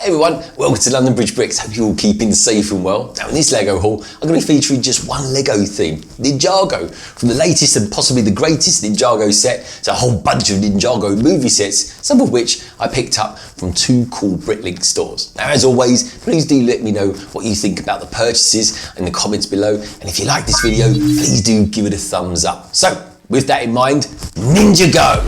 Hey everyone, welcome to London Bridge Bricks. Hope you're all keeping safe and well. Now in this LEGO haul, I'm going to be featuring just one LEGO theme, Ninjago. From the latest and possibly the greatest Ninjago set to a whole bunch of Ninjago movie sets, some of which I picked up from two cool BRICKLINK stores. Now as always, please do let me know what you think about the purchases in the comments below. And if you like this video, please do give it a thumbs up. So with that in mind, Ninjago!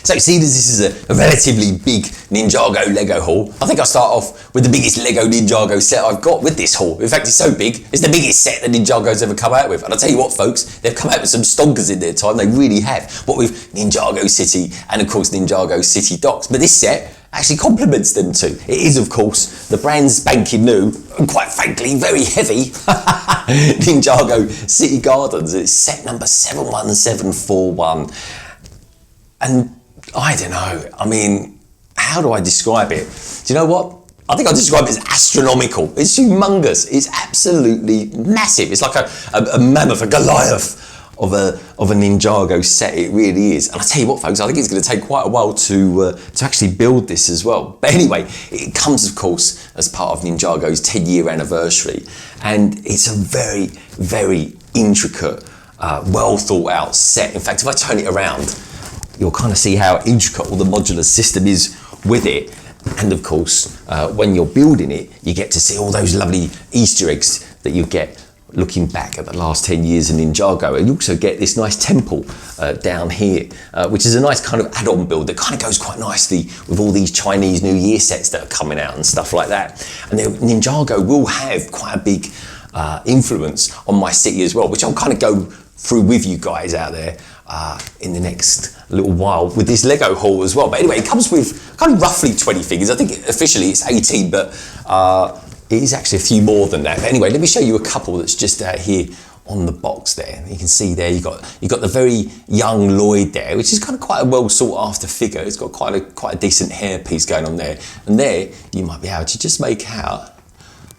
So seeing as this is a relatively big Ninjago LEGO haul, I think I'll start off with the biggest LEGO Ninjago set I've got with this haul. In fact, it's so big, it's the biggest set that Ninjago's ever come out with. And I'll tell you what folks, they've come out with some stonkers in their time, they really have. What with Ninjago City and of course Ninjago City Docks. But this set actually complements them too. It is of course the brand spanking new and quite frankly very heavy Ninjago City Gardens. It's set number 71741. And I don't know, I mean, how do I describe it? Do you know what? I think I'll describe it as astronomical. It's humongous, it's absolutely massive. It's like a mammoth, a Goliath of a Ninjago set, it really is. And I tell you what folks, I think it's going to take quite a while to actually build this as well. But anyway, it comes of course as part of Ninjago's 10-year anniversary. And it's a very, very intricate, well thought out set. In fact, if I turn it around, you'll kind of see how intricate all the modular system is with it. And of course, when you're building it, you get to see all those lovely Easter eggs that you get looking back at the last 10 years of Ninjago. And you also get this nice temple down here, which is a nice kind of add-on build that kind of goes quite nicely with all these Chinese New Year sets that are coming out and stuff like that. And Ninjago will have quite a big influence on my city as well, which I'll kind of go through with you guys out there in the next little while with this LEGO haul as well. But anyway, it comes with kind of roughly 20 figures. I think officially it's 18, but it is actually a few more than that. But anyway, let me show you a couple that's just out here on the box there. You can see there you got the very young Lloyd there, which is kind of quite a well sought after figure. It's got quite a decent hairpiece going on there. And there you might be able to just make out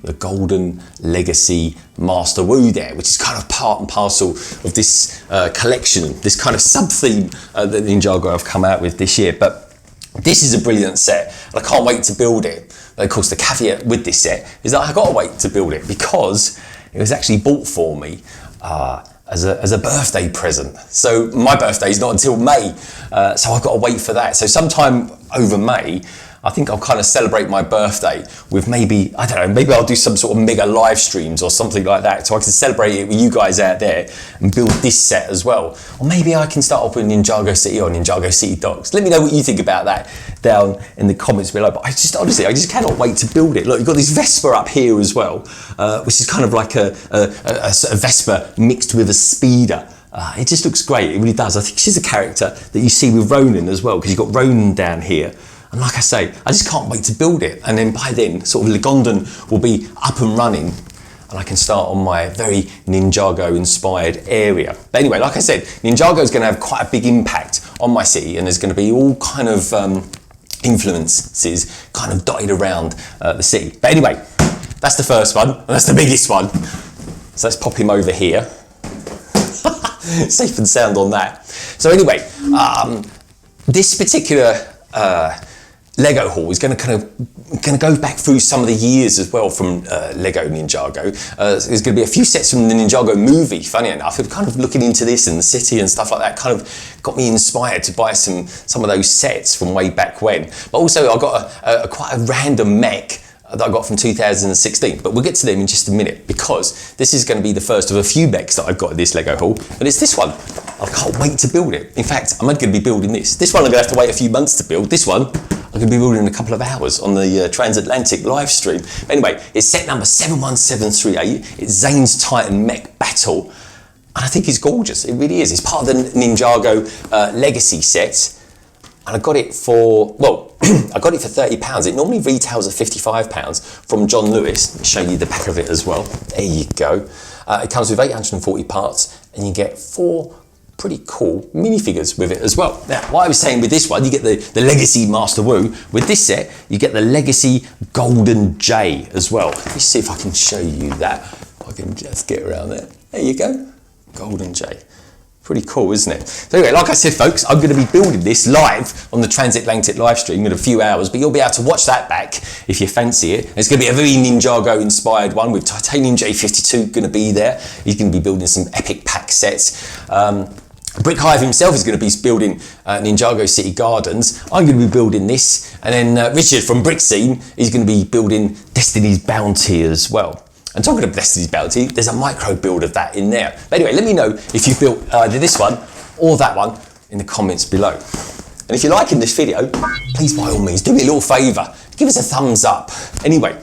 the Golden Legacy Master Wu there, which is kind of part and parcel of this collection, this kind of sub-theme that Ninjago have come out with this year. But this is a brilliant set, and I can't wait to build it. But of course, the caveat with this set is that I got to wait to build it because it was actually bought for me as a birthday present. So my birthday is not until May, so I've got to wait for that. So sometime over May, I think I'll kind of celebrate my birthday with maybe, I don't know, maybe I'll do some sort of mega live streams or something like that so I can celebrate it with you guys out there and build this set as well. Or maybe I can start off with Ninjago City or Ninjago City Docks. Let me know what you think about that down in the comments below. But honestly, I just cannot wait to build it. Look, you've got this Vespa up here as well, which is kind of like a Vespa mixed with a speeder. It just looks great, it really does. I think she's a character that you see with Ronan as well, because you've got Ronan down here. And like I say, I just can't wait to build it. And then by then, sort of Legondon will be up and running and I can start on my very Ninjago inspired area. But anyway, like I said, Ninjago is going to have quite a big impact on my city and there's going to be all kind of influences kind of dotted around the city. But anyway, that's the first one, and that's the biggest one. So let's pop him over here. Safe and sound on that. So anyway, this particular LEGO haul is going to go back through some of the years as well from LEGO Ninjago. There's going to be a few sets from the Ninjago movie, funny enough. I'm kind of looking into this in the city and stuff like that kind of got me inspired to buy some of those sets from way back when. But also I got quite a random mech that I got from 2016, but we'll get to them in just a minute because this is going to be the first of a few mechs that I've got in this LEGO haul, and it's this one. I can't wait to build it. In fact, I'm not going to be building this. This one I'm going to have to wait a few months to build. This one I'm going to be building in a couple of hours on the Transatlantic live stream. Anyway, it's set number 71738. It's Zane's Titan Mech Battle, and I think it's gorgeous. It really is. It's part of the Ninjago Legacy set. And I got it for, well, I got it for £30. It normally retails at £55 from John Lewis. Let me show you the back of it as well. There you go. It comes with 840 parts and you get 4 pretty cool minifigures with it as well. Now, what I was saying with this one, you get the Legacy Master Wu. With this set, you get the Legacy Golden J as well. Let me see if I can show you that. I can just get around there. There you go, Golden J. Pretty cool, isn't it? So anyway, like I said, folks, I'm going to be building this live on the Transatlantic live stream in a few hours, but you'll be able to watch that back if you fancy it. It's going to be a very Ninjago inspired one with Titanium J52 going to be there. He's going to be building some epic pack sets. BrickHive himself is going to be building Ninjago City Gardens. I'm going to be building this, and then Richard from Brick Scene is going to be building Destiny's Bounty as well. And talking of Destiny's Bounty, there's a micro build of that in there. But anyway, let me know if you built either this one or that one in the comments below. And if you're liking this video, please by all means do me a little favour, give us a thumbs up. Anyway,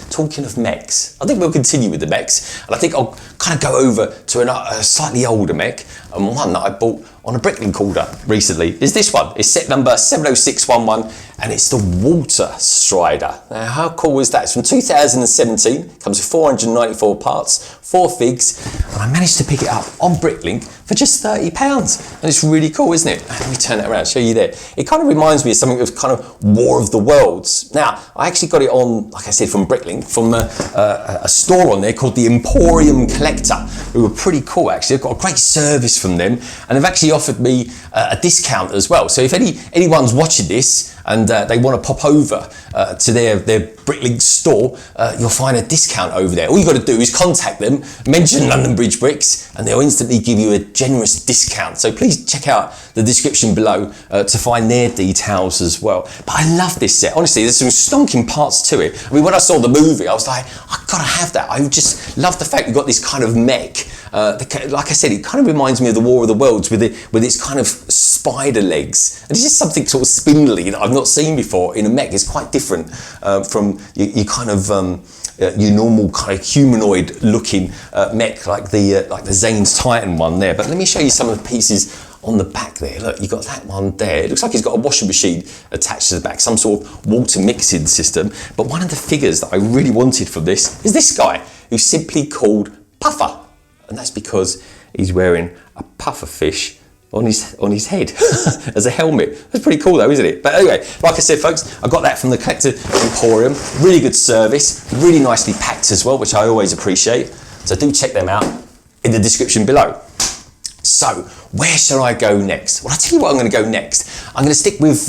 talking of mechs, I think we'll continue with the mechs, and I think I'll kind of go over to a slightly older mech, and one that I bought on a BRICKLINK order recently is this one. It's set number 70611, and it's the Water Strider. Now, how cool is that? It's from 2017, comes with 494 parts, 4 figs, and I managed to pick it up on BRICKLINK for just £30, and it's really cool, isn't it? Let me turn it around, show you there. It kind of reminds me of something of kind of War of the Worlds. Now, I actually got it on, like I said, from BRICKLINK, from a store on there called the Emporium Collector, who were pretty cool actually. I've got a great service from them, and they've actually offered me a discount as well. So if anyone's watching this and they want to pop over to their BRICKLINK store, you'll find a discount over there. All you got to do is contact them, mention London Bridge Bricks, and they'll instantly give you a generous discount. So please check out the description below to find their details as well. But I love this set. Honestly, there's some stonking parts to it. I mean, when I saw the movie, I was like, I've got to have that. I just love the fact you've got this kind of mech. Like I said, it kind of reminds me of the War of the Worlds with its kind of spider legs. And it's just something sort of spindly that I've not seen before in a mech. It's quite different from your kind of your normal kind of humanoid looking mech like the Zane Titan one there. But let me show you some of the pieces on the back there. Look, you've got that one there. It looks like it's got a washing machine attached to the back, some sort of water mixing system. But one of the figures that I really wanted from this is this guy, who's simply called Puffer. And that's because he's wearing a puffer fish on his head as a helmet. That's pretty cool though, isn't it? But anyway, like I said, folks, I got that from the Collector Emporium. Really good service, really nicely packed as well, which I always appreciate. So do check them out in the description below. So, where shall I go next? Well, I'll tell you what I'm going to go next. I'm going to stick with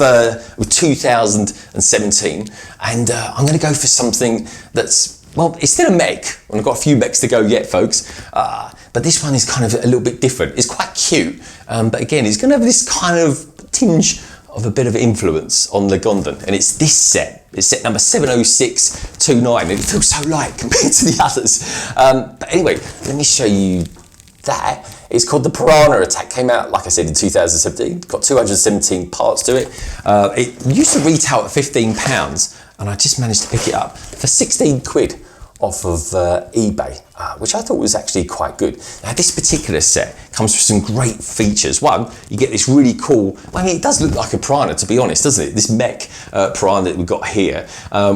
2017, and I'm going to go for something that's, well, it's still a mech, and I've got a few mechs to go yet, folks. But this one is kind of a little bit different. It's quite cute, but again, it's going to have this kind of tinge of a bit of influence on Legondon, and it's this set. It's set number 70629, and it feels so light compared to the others. But anyway, let me show you that. It's called the Piranha Attack. Came out, like I said, in 2017. Got 217 parts to it. It used to retail at £15, and I just managed to pick it up for 16 quid off of eBay, which I thought was actually quite good. Now, this particular set comes with some great features. One, you get this really cool, I mean, it does look like a piranha, to be honest, doesn't it? This mech piranha that we've got here.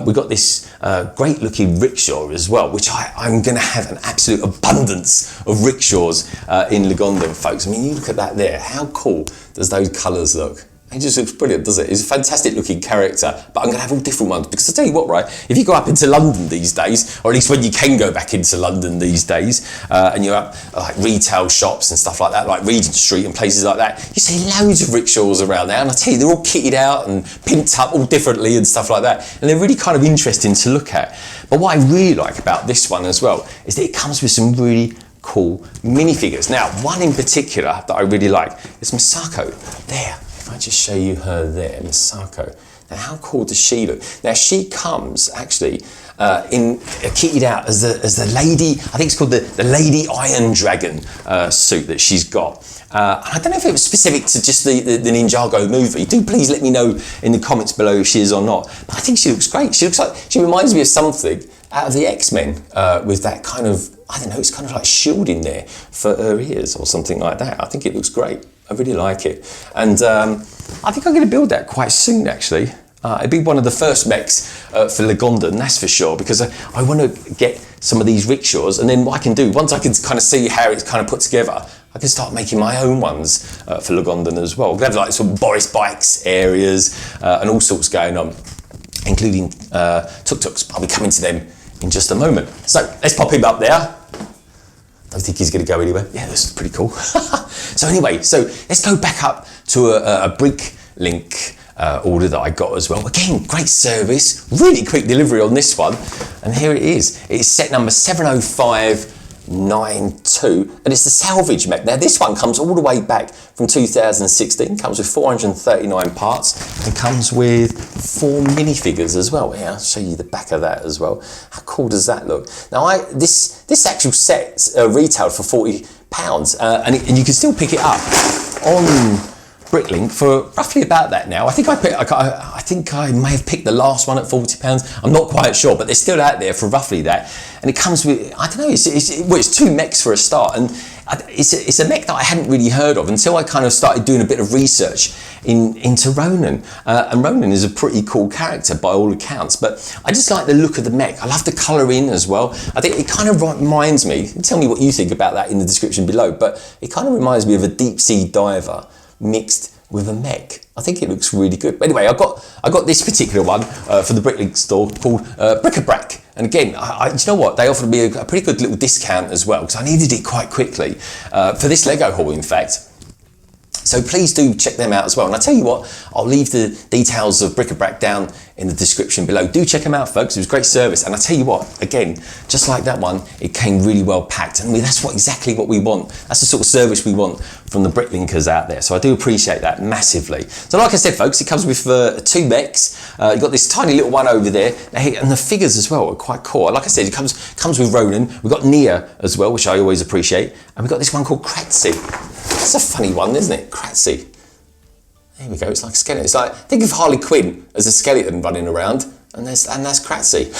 We've got this great looking rickshaw as well, which I'm going to have an absolute abundance of rickshaws in Legondon, folks. I mean, you look at that there. How cool does those colours look? It just looks brilliant, doesn't it? It's a fantastic looking character, but I'm going to have all different ones, because I tell you what, right, if you go up into London these days, or at least when you can go back into London these days, and you're up like retail shops and stuff like that, like Regent Street and places like that, you see loads of rickshaws around there, and I tell you, they're all kitted out and pimped up all differently and stuff like that, and they're really kind of interesting to look at. But what I really like about this one as well is that it comes with some really cool minifigures. Now, one in particular that I really like is Masako. There. I just show you her there, Masako. Now, how cool does she look? Now, she comes actually kitted out as the lady. I think it's called the Lady Iron Dragon suit that she's got. I don't know if it was specific to just the Ninjago movie. Do please let me know in the comments below if she is or not. But I think she looks great. She reminds me of something out of the X-Men with that kind of, I don't know, it's kind of like shielding there for her ears or something like that. I think it looks great. I really like it. And I think I'm going to build that quite soon, actually. It'd be one of the first mechs for Legondon, that's for sure, because I want to get some of these rickshaws, and then what I can do, once I can kind of see how it's kind of put together, I can start making my own ones for Legondon as well. We have like some Boris Bikes areas and all sorts going on, including tuk-tuks. I'll be coming to them in just a moment. So let's pop him up there. Don't think he's going to go anywhere. Yeah, that's pretty cool. So anyway, so let's go back up to a BRICKLINK order that I got as well. Again, great service, really quick delivery on this one. And here it is. It's set number 70592, and it's the salvage mech. Now this one comes all the way back from 2016, comes with 439 parts, and comes with 4 minifigures as well. Here, I'll show you the back of that as well. How cool does that look? Now this actual set retailed for £40, and you can still pick it up on BRICKLINK for roughly about that now. I think I may have picked the last one at £40. I'm not quite sure, but they're still out there for roughly that. And it comes with, I don't know, it's 2 mechs for a start, and it's a mech that I hadn't really heard of until I kind of started doing a bit of research into Ronan. And Ronan is a pretty cool character by all accounts, but I just like the look of the mech. I love the colouring as well. I think it kind of reminds me, tell me what you think about that in the description below, but it kind of reminds me of a deep sea diver mixed with a mech. I think it looks really good. But anyway, I got this particular one for the BRICKLINK store called Brick-a-Brack. And again, do you know what? They offered me a pretty good little discount as well, because I needed it quite quickly for this Lego haul, in fact. So please do check them out as well. And I tell you what, I'll leave the details of Brick-a-Brack down in the description below. Do check them out, folks. It was great service. And I tell you what, again, just like that one, it came really well packed. And that's exactly what we want. That's the sort of service we want from the BRICKLINKers out there. So I do appreciate that massively. So like I said, folks, it comes with 2 mechs. You've got this tiny little one over there. And the figures as well are quite cool. Like I said, it comes with Ronan. We've got Nia as well, which I always appreciate. And we've got this one called Kratzy. It's a funny one, isn't it? Kratzy. There we go, it's like a skeleton. It's like, think of Harley Quinn as a skeleton running around, and that's Kratzy.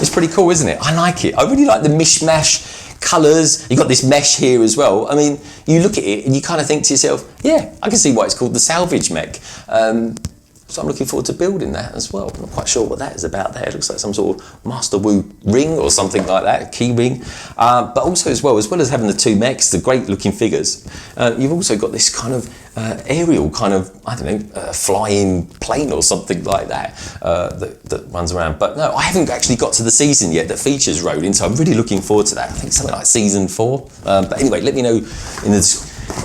It's pretty cool, isn't it? I like it. I really like the mishmash colours. You've got this mesh here as well. I mean, you look at it and you kind of think to yourself, yeah, I can see why it's called the salvage mech. So I'm looking forward to building that as well. I'm not quite sure what that is about there. It looks like some sort of Master Wu ring or something like that, a key ring. But also as well as having the 2 mechs, the great looking figures, you've also got this kind of aerial kind of, I don't know, flying plane or something like that, that runs around. But no, I haven't actually got to the season yet that features Ronin, so I'm really looking forward to that. I think something like season 4. But anyway, let me know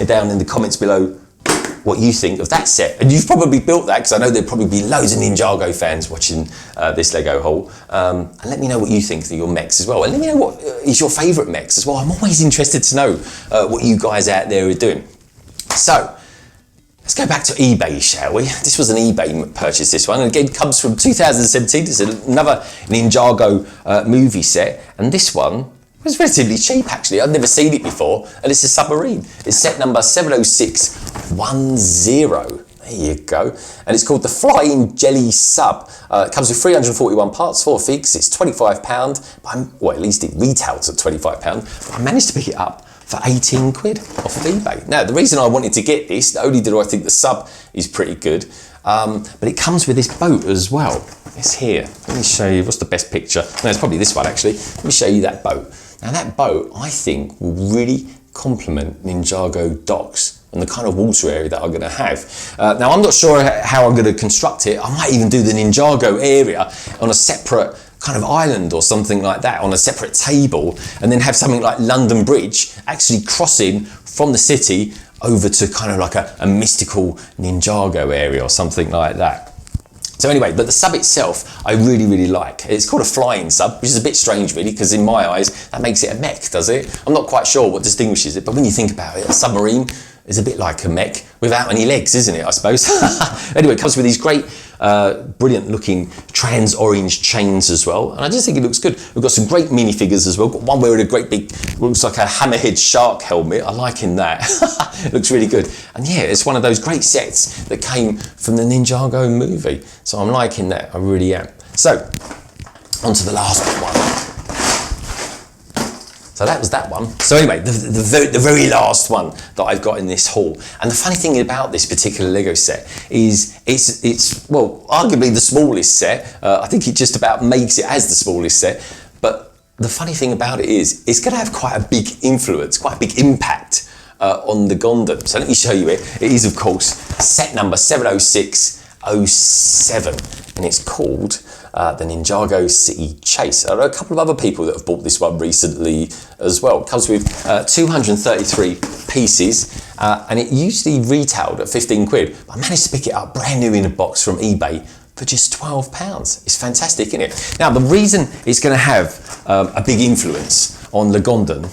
down in the comments below what you think of that set. And you've probably built that, because I know there'll probably be loads of Ninjago fans watching this Lego haul. And let me know what you think of your mechs as well. And let me know what is your favourite mechs as well. I'm always interested to know what you guys out there are doing. So, let's go back to eBay, shall we? This was an eBay purchase, this one. And again, comes from 2017. It's another Ninjago movie set. And this one was relatively cheap, actually. I'd never seen it before. And it's a submarine. It's set number 70610. There you go. And it's called the Flying Jelly Sub. It comes with 341 parts, 4 figs. It's £25. Well, at least it retails at £25. But I managed to pick it up for 18 quid off of eBay. Now, the reason I wanted to get this, not only did I think the sub is pretty good, but it comes with this boat as well. It's here. Let me show you. What's the best picture? No, it's probably this one, actually. Let me show you that boat. Now, that boat, I think, will really complement Ninjago docks and the kind of water area that I'm going to have. Now, I'm not sure how I'm going to construct it. I might even do the Ninjago area on a separate kind of island or something like that, on a separate table, and then have something like London Bridge actually crossing from the city over to kind of like a mystical Ninjago area or something like that. So anyway, but the sub itself, I really, really like. It's called a flying sub, which is a bit strange really, because in my eyes, that makes it a mech, does it? I'm not quite sure what distinguishes it, but when you think about it, a submarine is a bit like a mech without any legs, isn't it, I suppose? Anyway, it comes with these great, brilliant looking trans orange chains as well. And I just think it looks good. We've got some great minifigures as well. Got one wearing a great big, looks like a hammerhead shark helmet. I like in that. It looks really good. And yeah, it's one of those great sets that came from the Ninjago movie. So I'm liking that, I really am. So, on to the last one. So that was that one. So anyway, the very last one that I've got in this haul. And the funny thing about this particular Lego set is it's well, arguably the smallest set. I think it just about makes it as the smallest set. But the funny thing about it is, it's going to have quite a big influence, quite a big impact on the Gondon. So let me show you it. It is, of course, set number 70607, and it's called the Ninjago City Chase. There are a couple of other people that have bought this one recently as well. It comes with 233 pieces, and it usually retailed at 15 quid. I managed to pick it up brand new in a box from eBay for just £12. It's fantastic, isn't it? Now, the reason it's going to have a big influence on Legondon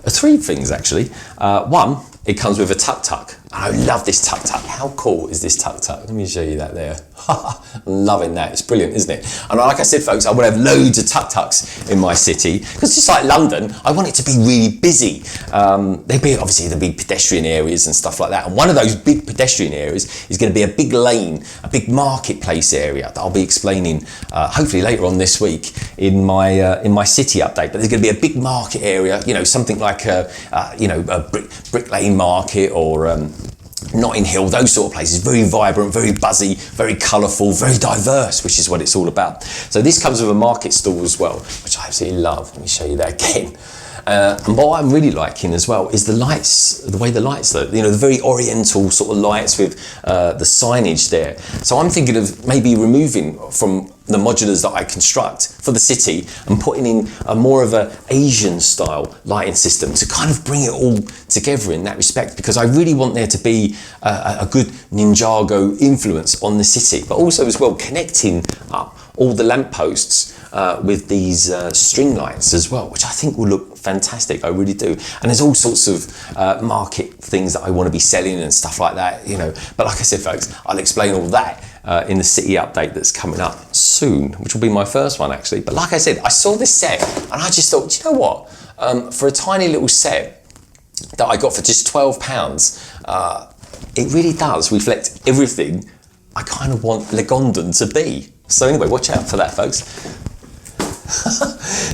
are three things, actually. One, it comes with a tuk-tuk. I love this tuk-tuk. How cool is this tuk-tuk? Let me show you that there. I'm loving that. It's brilliant, isn't it? And like I said, folks, I would have loads of tuk-tuks in my city, because just like London, I want it to be really busy. There'll be pedestrian areas and stuff like that. And one of those big pedestrian areas is going to be a big lane, a big marketplace area that I'll be explaining hopefully later on this week in my city update. But there's going to be a big market area, you know, something like a Brick Lane Market or Notting Hill, those sort of places. Very vibrant, very buzzy, very colourful, very diverse, which is what it's all about. So this comes with a market stall as well, which I absolutely love. Let me show you that again. And what I'm really liking as well is the lights, the way the lights look, you know, the very oriental sort of lights with the signage there. So I'm thinking of maybe removing from the modulars that I construct for the city and putting in a more of a Asian style lighting system to kind of bring it all together in that respect, because I really want there to be a good Ninjago influence on the city, but also as well connecting up all the lampposts with these string lights as well, which I think will look fantastic. I really do. And there's all sorts of market things that I want to be selling and stuff like that, you know. But like I said, folks, I'll explain all that in the city update that's coming up soon, which will be my first one actually. But like I said, I saw this set and I just thought, do you know what? For a tiny little set that I got for just £12, it really does reflect everything I kind of want Legondon to be. So anyway, watch out for that, folks.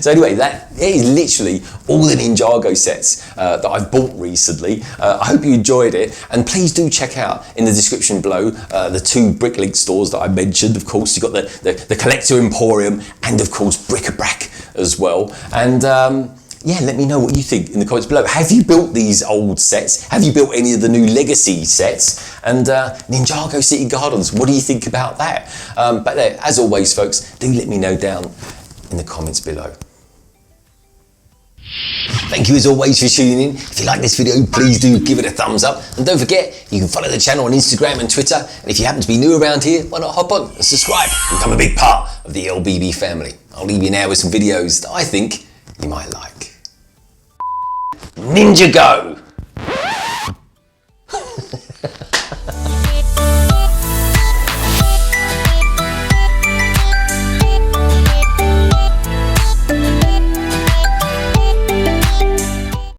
So anyway, that is literally all the Ninjago sets that I've bought recently. I hope you enjoyed it, and please do check out in the description below the two BrickLink stores that I mentioned. Of course, you've got the Collector Emporium and of course Brick as well. And yeah, let me know what you think in the comments below. Have you built these old sets? Have you built any of the new legacy sets? And Ninjago City Gardens, what do you think about that? But as always, folks, do let me know down in the comments below. Thank you as always for tuning in. If you like this video, please do give it a thumbs up. And don't forget, you can follow the channel on Instagram and Twitter. And if you happen to be new around here, why not hop on and subscribe and become a big part of the LBB family. I'll leave you now with some videos that I think you might like. Ninjago!